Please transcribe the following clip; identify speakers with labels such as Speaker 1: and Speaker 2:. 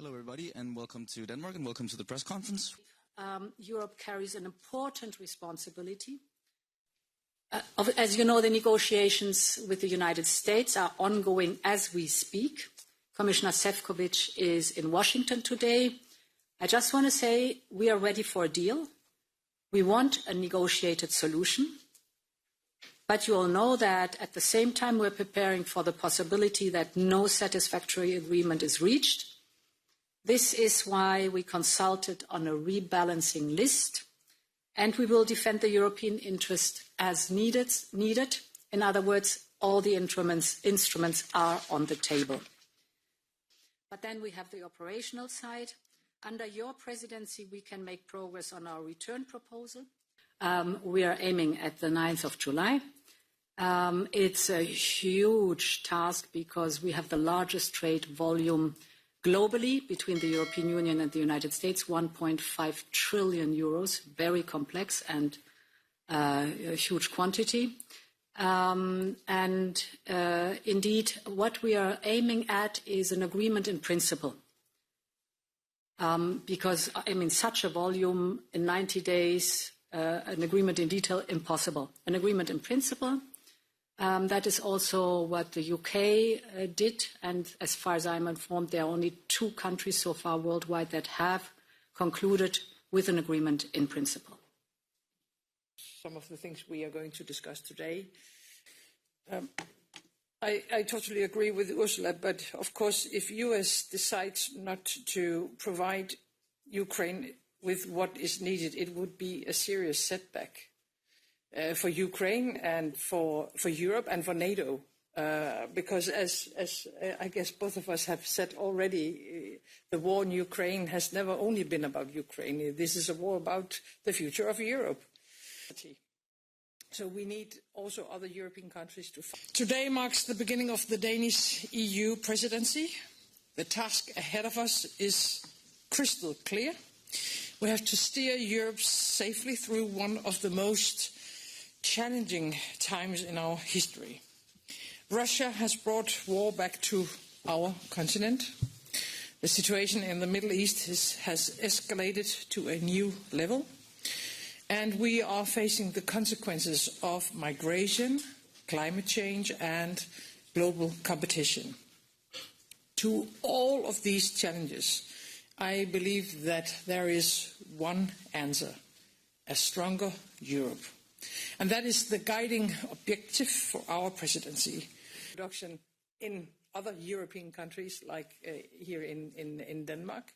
Speaker 1: Hello, everybody, and welcome to Denmark, and welcome to the press conference.
Speaker 2: Europe carries an important responsibility. As you know, the negotiations with the United States are ongoing as we speak. Commissioner Šefčovič is in Washington today. I just want to say we are ready for a deal. We want a negotiated solution. But you all know that at the same time we're preparing for the possibility that no satisfactory agreement is reached. This is why we consulted on a rebalancing list, and we will defend the European interest as needed. In other words, all the instruments are on the table. But then we have the operational side. Under your presidency, we can make progress on our return proposal. We are aiming at the 9th of July. It's a huge task because we have the largest trade volume globally between the European Union and the United States, 1.5 trillion euros, very complex and a huge quantity. Indeed, what we are aiming at is an agreement in principle. Because, such a volume in 90 days, an agreement in detail, impossible. An agreement in principle. That is also what the UK did, and as far as I'm informed, there are only 2 countries so far worldwide that have concluded with an agreement in principle.
Speaker 3: Some of the things we are going to discuss today. I totally agree with Ursula, but of course, if US decides not to provide Ukraine with what is needed, it would be a serious setback. For Ukraine and for Europe and for NATO, because as I guess both of us have said already, the war in Ukraine has never only been about Ukraine. This is a war about the future of Europe. So we need also other European countries to fight. Today marks the beginning of the Danish EU presidency. The task ahead of us is crystal clear. We have to steer Europe safely through one of the most challenging times in our history. Russia has brought war back to our continent. The situation in the Middle East has escalated to a new level, and we are facing the consequences of migration, climate change, and global competition. To all of these challenges, I believe that there is one answer: a stronger Europe. And that is the guiding objective for our presidency. Production in other European countries, like here in Denmark.